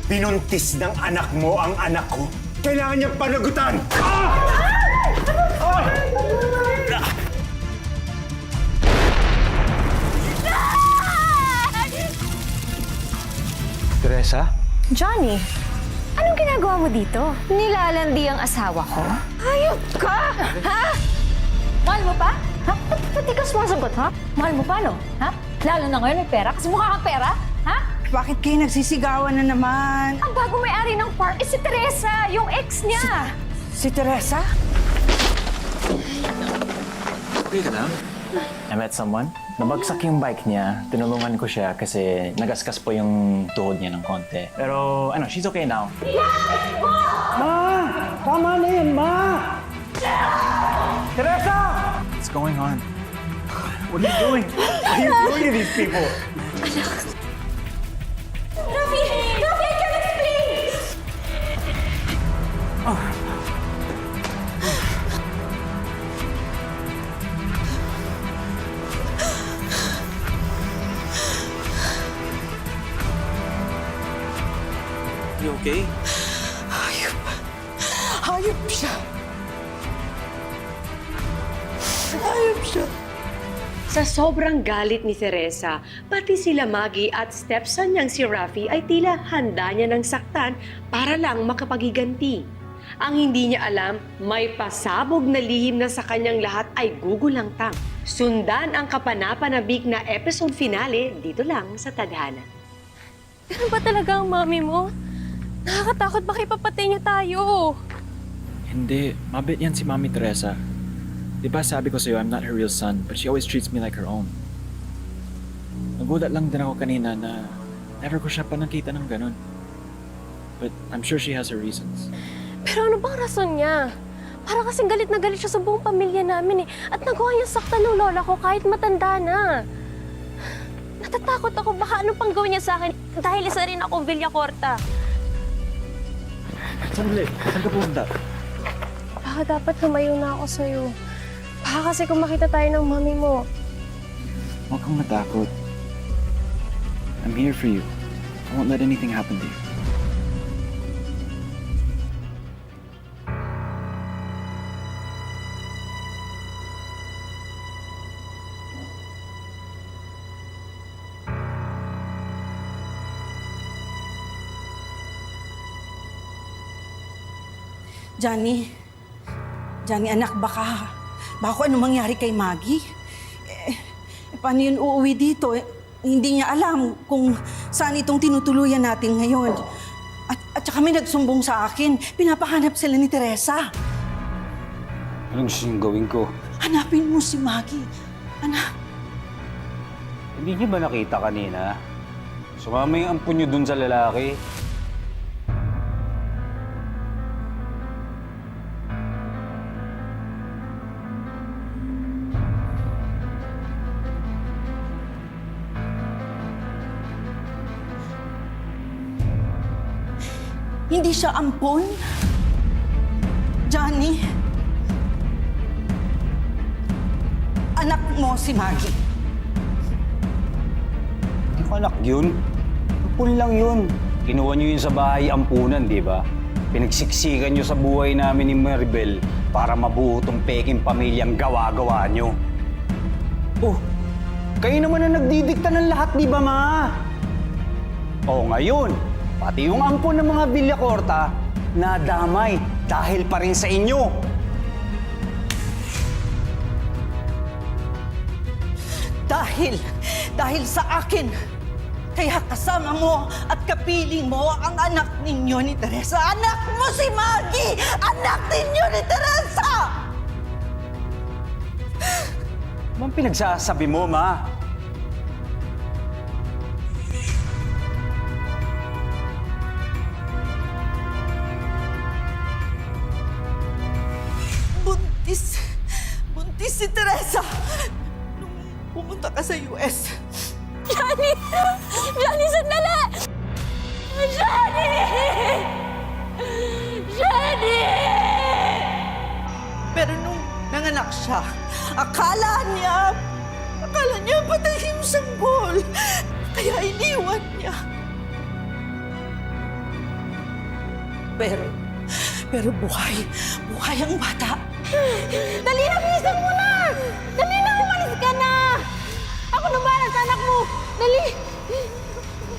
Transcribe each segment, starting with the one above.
Pinuntis ng anak mo ang anak ko. Kailangan niyang panagutan! Teresa? Johnny, anong ginagawa mo dito? Nilalandi ang asawa ko? Hayop ka! Ha? Mahal mo pa? Ha? Ba't di ka sumasagot, ha? Mahal mo pa, no? Ha? Lalo na ngayon may pera? Kasi mukha kang pera? Ha? Bakit kayo nagsisigawan na naman? Ang bago may-ari ng park is si Teresa, yung ex niya. Si Teresa? Okay ka lang? I met someone. Nabagsak yung bike niya. Tinulungan ko siya kasi nagaskas po yung tuhod niya ng konti. Pero, she's okay now. Ma! Tama na yan, Ma! Teresa! What's going on? What are you doing? What are you doing to these people? Rafi! Rafi, I can explain! You okay? Hayop siya. Hayop siya. Sa sobrang galit ni Teresa, pati sila Maggie at stepson niyang si Rafi ay tila handa niya ng saktan para lang makapagiganti. Ang hindi niya alam, may pasabog na lihim na sa kanyang lahat ay gugulangtang. Sundan ang kapanapanabik na episode finale dito lang sa Tadhana. Ganun ba talaga ang mami mo? Nakakatakot baka ipapatay niya tayo. Hindi. Mabait yan si Mami Teresa. Di ba sabi ko sa'yo, I'm not her real son, but she always treats me like her own. Nagulat lang din ako kanina na never ko siya pa nakita ng ganun. But I'm sure she has her reasons. Pero ano bang rason niya? Para kasing galit na galit siya sa buong pamilya namin eh. At nagawa niya saktan ng lola ko kahit matanda na. Natatakot ako baka ano pang gawin niya sa akin dahil isa rin akong Villacorta. Sandali, saan ka pumunta? Baka dapat lumayo na ako sa'yo. Baka kasi kung makita tayo ng mami mo. Huwag kang matakot. I'm here for you. I won't let anything happen to you. Johnny anak, baka kung ano mangyari kay Maggie? Paano yun uuwi dito? Hindi niya alam kung saan itong tinutuluyan natin ngayon. At saka may nagsumbong sa akin. Pinapahanap sila ni Teresa. Anong gusto niyong gawin ko? Hanapin mo si Maggie. Anak. Hindi niyo ba nakita kanina? Sumama yung ampun niyo dun sa lalaki. Hindi siya ampon? Johnny? Anak mo si Maggie. Hindi ko anak yun. Ampun lang yun. Kinuha niyo yun sa bahay ampunan, di ba? Pinagsiksikan niyo sa buhay namin ni Maribel para mabuo tong peking pamilyang gawa-gawa niyo. Oh, kayo naman ang nagdidikta ng lahat, di ba, ma? Oh, ngayon, pati yung ampon ng mga Villacorta, nadamay dahil pa rin sa inyo. Dahil sa akin, kaya kasama mo at kapiling mo ang anak ninyo ni Teresa. Anak mo si Maggie! Anak ninyo ni Teresa! Anong pinagsasabi mo, ma? Buntis si Teresa nung pumunta ka sa US. Johnny! Johnny, sandali! Johnny! Johnny! Pero nung nanganak siya, akala niya patay yung sanggol. Kaya iniwan niya. Pero buhay ang bata. Dali na, bilisan mo na! Dali na, umalis ka na! Ako na bahala sa anak mo! Dali!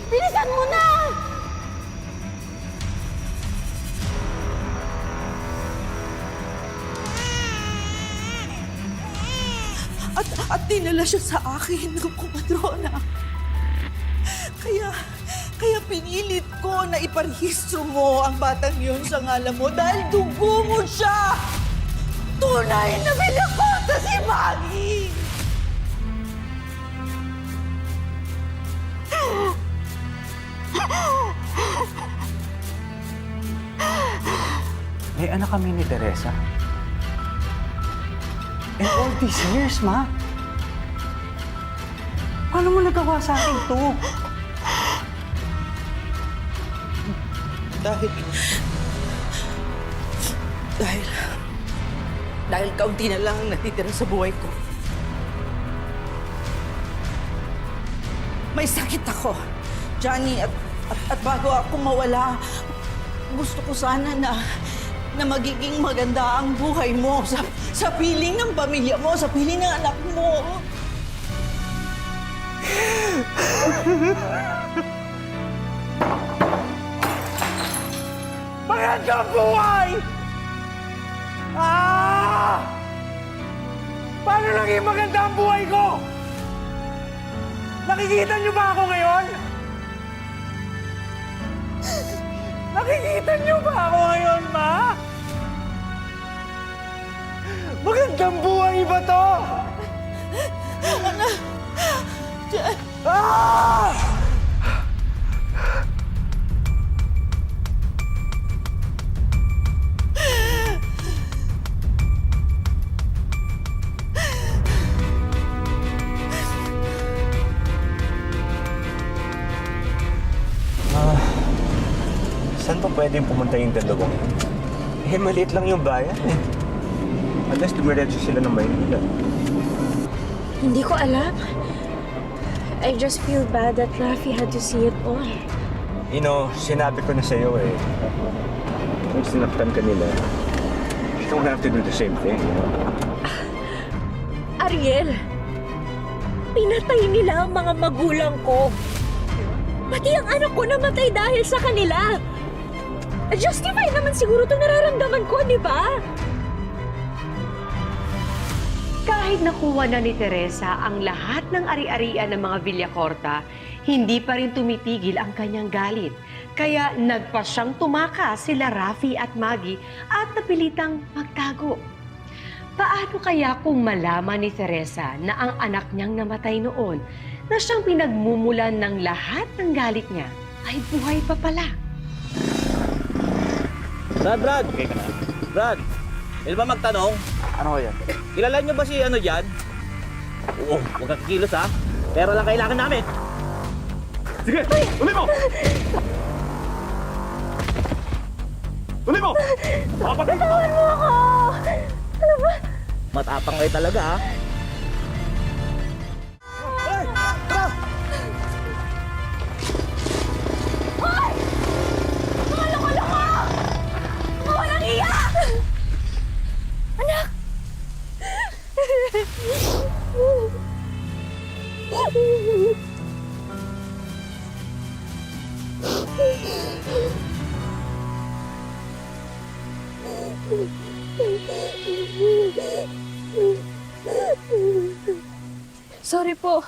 Bilisan mo na! At dinala siya sa akin ng kumadrona. Kaya pinilit ko na iparehistro mo ang batang yun sa ngalan mo dahil dugo mo siya! Tunay na binakota si Maggie! May anak kami ni Teresa. And all these years, Ma. Paano mo nagawa sa akin to? Dahil kaunti na lang ang natitira sa buhay ko. May sakit ako, Johnny, at bago ako mawala, gusto ko sana na magiging maganda ang buhay mo sa piling ng pamilya mo, sa piling ng anak mo. Magandang buhay! Paano naging maganda ang buhay ko? Nakikita niyo ba ako ngayon? Nakikita niyo ba ako ngayon, Ma? Magandang buhay ba to? Ah! Saan pa pwedeng pumunta yung dalawang? Maliit lang yung bayan eh. Unless dumiretso sila ng Maynila. Hindi ko alam. I just feel bad that Rafi had to see it all. You know, sinabi ko na sa'yo eh. Kung sinaktan ka nila, you don't have to do the same thing. Ariel, pinatay nila ang mga magulang ko. Pati ang anak ko namatay dahil sa kanila. Justify naman siguro itong nararamdaman ko, di ba? Kahit nakuha na ni Teresa ang lahat ng ari-arian ng mga Villacorta, hindi pa rin tumitigil ang kanyang galit. Kaya nagpa siyang tumakas sila Rafi at Maggie at napilitang magtago. Paano kaya kung malaman ni Teresa na ang anak niyang namatay noon, na siyang pinagmumulan ng lahat ng galit niya, ay buhay pa pala? Brad! Brad! Pwede ba magtanong? Ano ko yan? Kilala niyo ba si ano dyan? Oo, huwag kang kilos ha. Pero lang kailangan namin. Sige! Uli mo! Uli mo! Tawan mo ako! Ano ba? Matapang kayo talaga ha. Walang iya! Anak! Sorry po.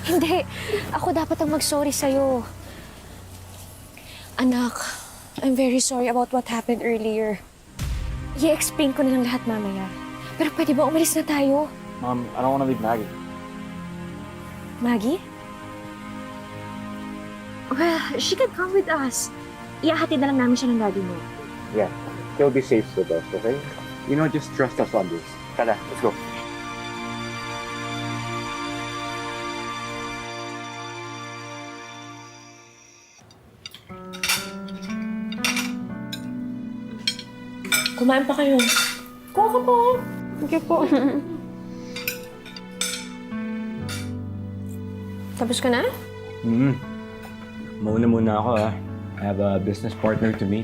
Hindi. Ako dapat ang mag-sorry sa'yo. Anak, I'm very sorry about what happened earlier. I-explain ko na lang lahat mamaya. Pero pwede ba umalis na tayo? Mom, I don't want to leave Maggie. Maggie? Well, she can come with us. Iahatid na lang namin siya ng daddy mo. Yeah, he'll be safe with us, okay? You know, just trust us on this. Tara, let's go. Kumain pa kayo. Kuha ka po. Okay po. Tapos ka na? Mauna muna ako ha. I have a business partner to meet.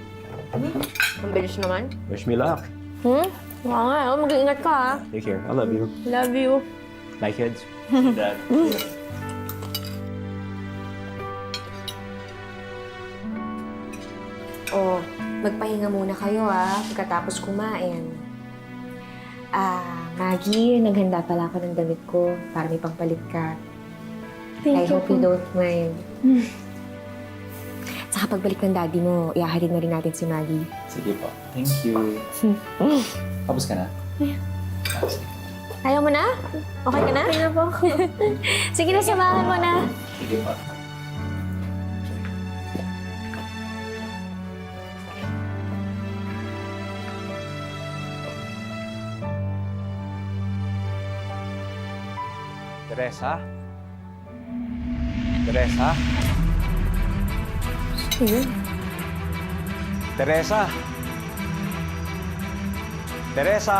Ang bilis naman. Wish me luck. Oo nga, mag-iingat ka ha. Take care. I love you. Love you. Bye, kids. Dad. Oh, magpahinga muna kayo pagkatapos kumain. Maggie, naghanda pala ako ng damit ko para may pangpalit ka. I hope you don't mind. Saka pagbalik ng daddy mo, iahalin na rin natin si Maggie. Sige po. Thank you. Tapos ka na? Ayaw mo na? Okay ka na? Okay na po. Sige na, samahan mo na. Sige po. Teresa? Teresa? Teresa? Teresa?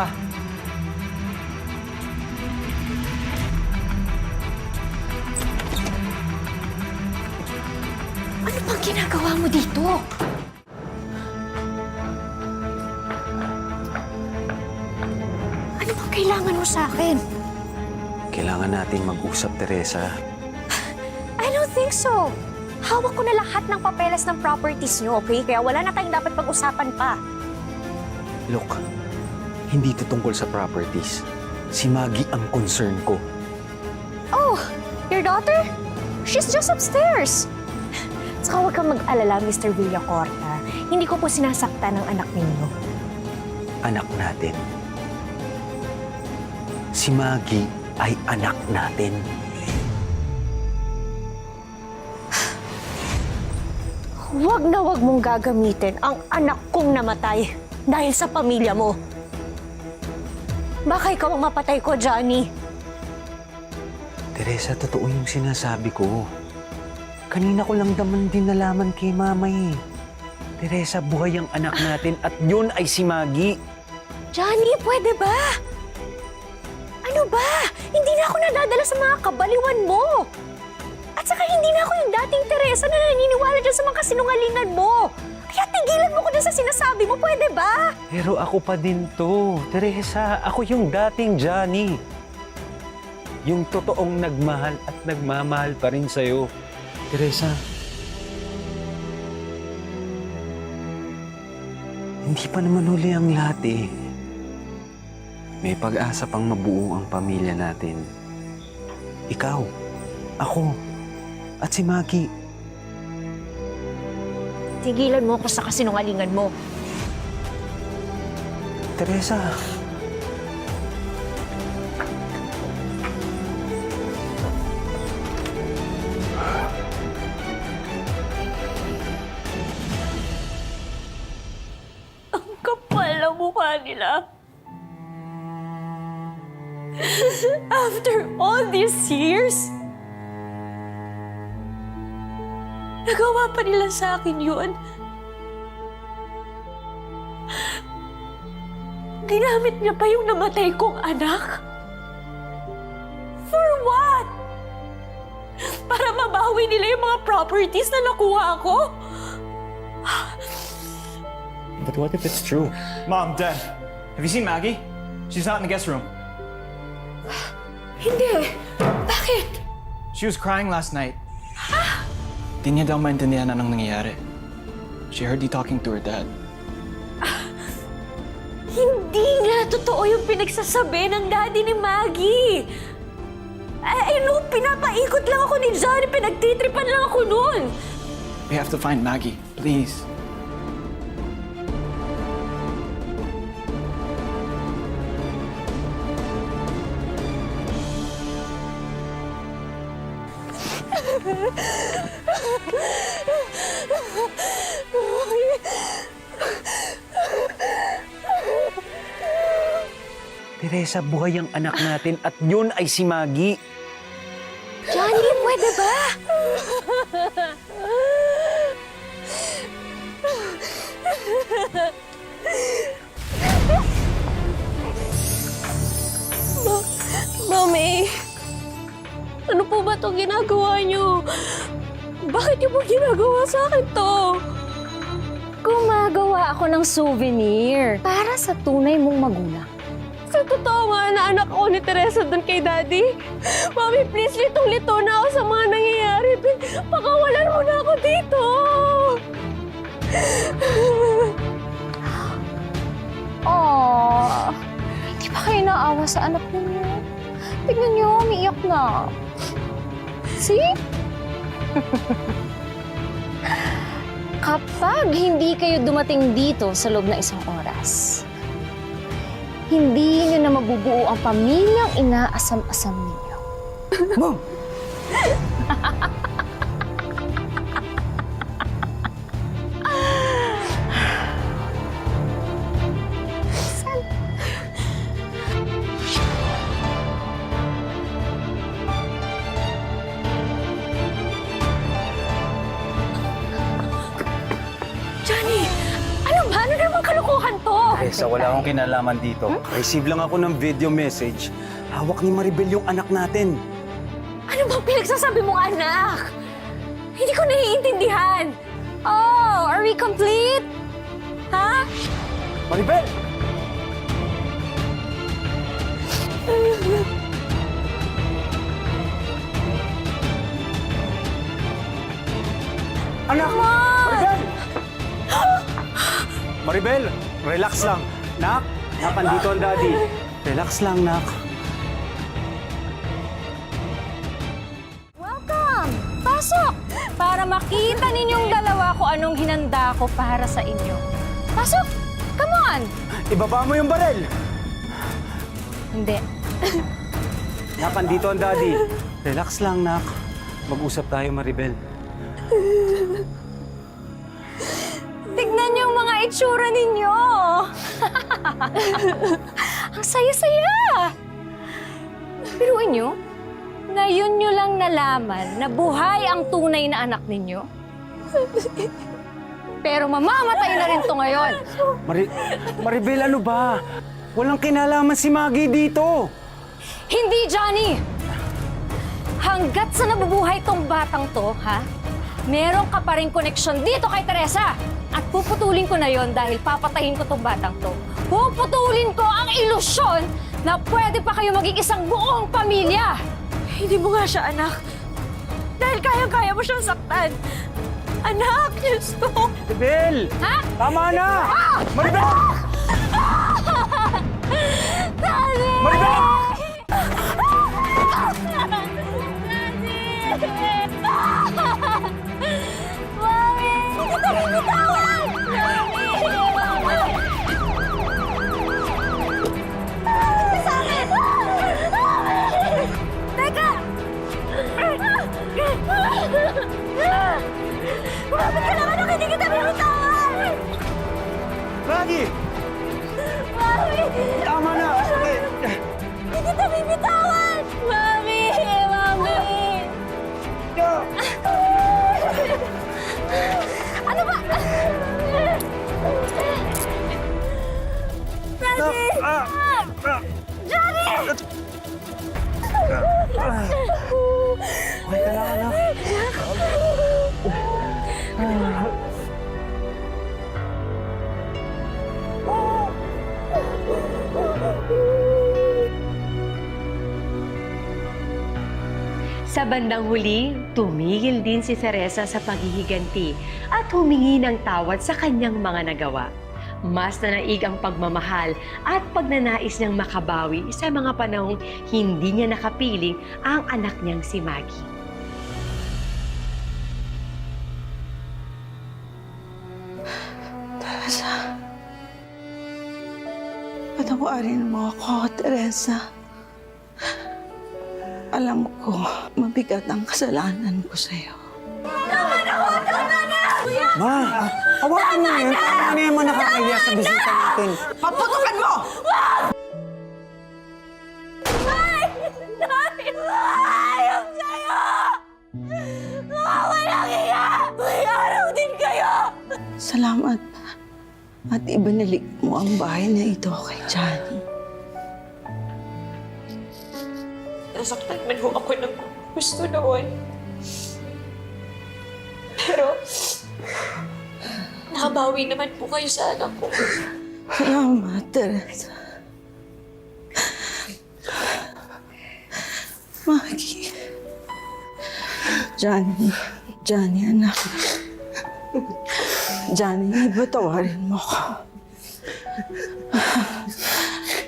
Ano bang ginagawa mo dito? Ano bang kailangan mo sa akin? Kailangan nating mag-usap, Teresa. I don't think so. Hawak ko na lahat ng papeles ng properties niyo, okay? Kaya wala na tayong dapat pag-usapan pa. Look, hindi ito tungkol sa properties. Si Maggie ang concern ko. Oh, your daughter? She's just upstairs. Saka huwag kang mag-alala, Mr. Villacorta. Hindi ko po sinasaktan ng anak ninyo. Anak natin. Si Maggie ay anak natin. Huwag na huwag mong gagamitin ang anak kong namatay dahil sa pamilya mo. Baka ikaw ang mapatay ko, Johnny. Teresa, totoo yung sinasabi ko. Kanina ko lang naman din nalaman kay Mama eh. Teresa, buhay ang anak natin at yun ay si Maggie. Johnny, pwede ba? Ano ba? Hindi na ako nadadala sa mga kabaliwan mo. At saka hindi na ako yung dating Teresa na naniniwala dyan sa mga kasinungalingan mo. Kaya tigilan mo ko dyan sa sinasabi mo, pwede ba? Pero ako pa din to. Teresa, ako yung dating Johnny. Yung totoong nagmahal at nagmamahal pa rin sa'yo. Teresa. Hindi pa naman huli ang lahat eh. May pag-asa pang mabuo ang pamilya natin. Ikaw, ako, at si Maggie. Tigilan mo ko sa kasinungalingan mo. Teresa. Ang kapal ng mukha nila. After all these years, nagawa pa nila sa akin yun. Ginamit niya pa yung namatay kong anak? For what? Para mabawi nila yung mga properties na nakuha ko? But what if it's true? Mom, Dad, have you seen Maggie? She's not in the guest room. Hindi. Bakit? She was crying last night. Di niya daw maintindihan anong nangyayari. She heard you talking to her dad. Hindi nga totoo yung pinagsasabi ng daddy ni Maggie. I know, pinapaikot lang ako ni Johnny. Pinagtitripan lang ako noon. We have to find Maggie, please. Teresa, buhay ang anak natin at yun ay si Maggie. Johnny, pwede ba? Mami, ano po ba itong ginagawa niyo? Bakit niyo po ginagawa sa akin to? Gumagawa ako ng souvenir para sa tunay mong magulang. Sa totoo nga na anak ako ni Teresa doon kay Daddy. Mami, please, litong-lito na ako sa mga nangyayari. Pakawalan mo na ako dito. Aww, hindi ba kayo naawa sa anak ninyo? Tignan niyo, umiiyak na. See? Kapag hindi kayo dumating dito sa loob ng isang oras, hindi niyo na mabubuo ang pamilyang inaasam-asam ninyo. Ma'am! Johnny! Ano ba? Ano namang kalukuhan to? Teresa, wala akong kinalaman dito. Receive lang ako ng video message. Hawak ni Maribel yung anak natin. Ano bang pinagsasabi mong anak? Hindi ko naiintindihan. Oh, are we complete? Ha? Maribel! Anak! Maribel! Maribel, relax lang. Nak, andito ang daddy. Relax lang, nak. Welcome! Pasok! Para makita ninyong dalawa kung anong hinanda ko para sa inyo. Pasok! Come on! Ibaba mo yung barel. Hindi. Nak, andito ang daddy. Relax lang, nak. Mag-usap tayo, Maribel. Tignan niyo ang mga itsura ninyo! Ang saya-saya! Biruin niyo, ngayon niyo lang nalaman na buhay ang tunay na anak ninyo. Pero mamamatay na rin to ngayon. Maribel, ano ba? Walang kinalaman si Maggie dito. Hindi, Johnny! Hanggat sa nabubuhay tong batang to, ha? Meron ka pa rin koneksyon dito kay Teresa. At puputulin ko na yon dahil papatayin ko tong batang to. Puputulin ko ang ilusyon na pwede pa kayo maging isang buong pamilya. Hindi mo nga siya anak. Dahil kaya-kaya mo siyang saktan. Anak, Diyos ko! Maribel! Ha? Tama na! Maribel! Daddy! Maribel! Mami! Hindi ka binitawan! Mami! Sa akin! Teka! Bakit ka naman ako hindi kita binitawan? Maggie! Mami! Tama na! Okay. Hindi kita binitawan! Mami! Mami! Ano ba? Daddy! Johnny! Okay ka lang, anak. Sa bandang huli, tumigil din si Teresa sa paghihiganti at humingi ng tawad sa kanyang mga nagawa. Mas nanaig ang pagmamahal at pagnanais niyang makabawi sa mga panahong hindi niya nakapiling ang anak niyang si Maggie. Teresa. Patawarin mo ako, Teresa. Alam ko, mabigat ang kasalanan ko sa'yo. Ma! Hawakan mo yun. Ano yung mga nakakahiya sa bisita natin? Paputukan mo! Ayok kayo! Walang iya! May araw din kayo! Salamat. At ibinalik mo ang bahay na ito kay Johnny. Nasaktan man ho ako ng gusto noon. Pero, nakabalik makabawi naman po kayo sa anak ko. Salamat, Teresa. Maggie. Johnny, anak. Johnny, patawarin mo ko.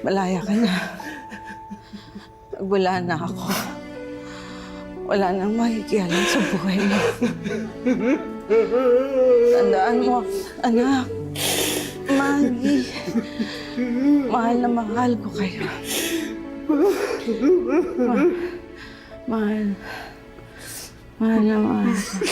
Malaya ka na. Pag wala na ako, wala nang makikialam sa buhay mo. Tandaan mo, anak. Maggie. Mahal na mahal ko kayo. Mahal na mahal ko.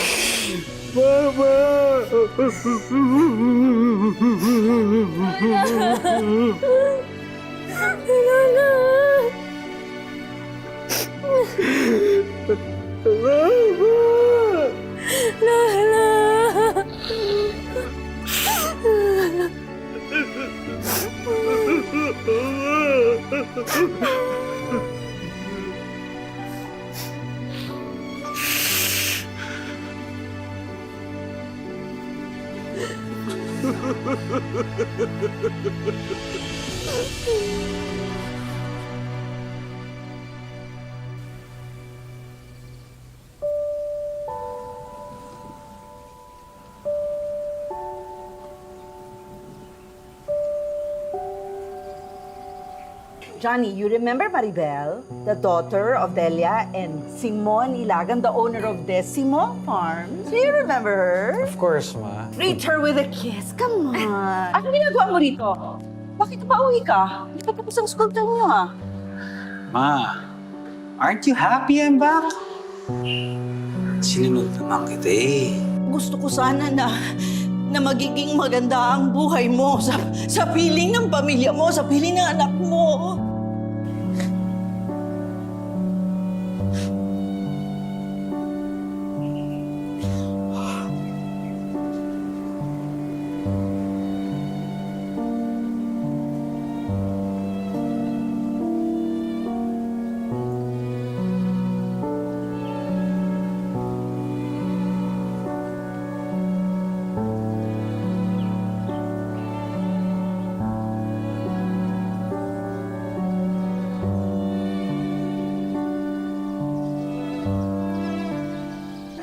Johnny, you remember Maribel, the daughter of Delia and Simon Ilagan, the owner of Decimo Farms? Do you remember her? Of course, Ma. Greet her with a kiss. Come on. Ano ginagawa mo rito? Bakit pa uwi ka? Hindi pa tapos ang school term niyo, ha? Ma, aren't you happy I'm back? Sinunod naman kita eh. Gusto ko sana na magiging maganda ang buhay mo sa piling ng pamilya mo, sa piling ng anak mo.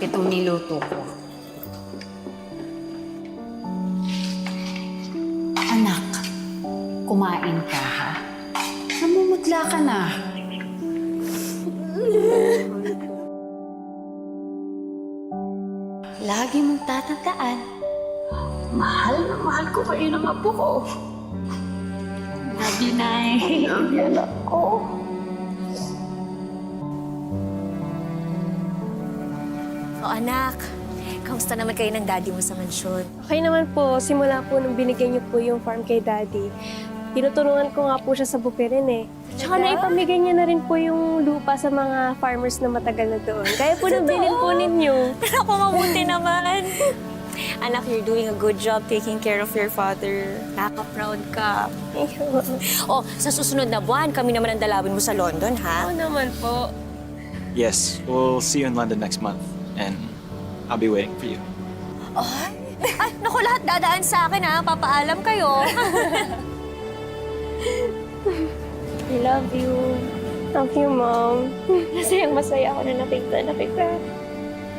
Itong niluto ko. Anak, kumain ka, ha? Namumutla ka na. Lagi mong tatandaan, mahal na mahal ko kayo ng apo ko. Love you, Nay. Love you, anak ko. O anak, kamusta naman kayo ng daddy mo sa mansyon? Okay naman po, simula po nung binigay niyo po yung farm kay Daddy. Tinutulungan ko nga po siya sa bukirin eh. Tsaka naipamigay niya na rin po yung lupa sa mga farmers na matagal na doon. Kaya po nabilin po ninyo. Ako, mabuti naman. Anak, you're doing a good job taking care of your father. Nakaka-proud ka. Oh, sa susunod na buwan, kami naman ang dalawin mo sa London, ha? Oo naman po. Yes, we'll see you in London next month. And I'll be waiting for you. Ay, naku, lahat dadaan sa akin, ha? Papaalam kayo. I love you. Love you, Mom. Masayang-masaya ako na nakita na kita.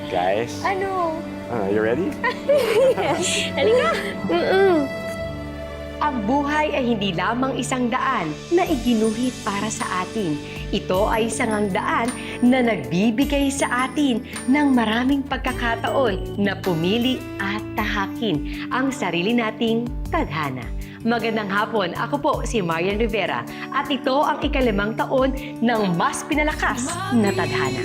Guys, Ano? you ready? Halika! Ang buhay ay hindi lamang isang daan na iginuhit para sa atin. Ito ay isang daan na nagbibigay sa atin ng maraming pagkakataon na pumili at tahakin ang sarili nating tadhana. Magandang hapon, ako po si Marian Rivera at ito ang ika-5 taon ng mas pinalakas na tadhana.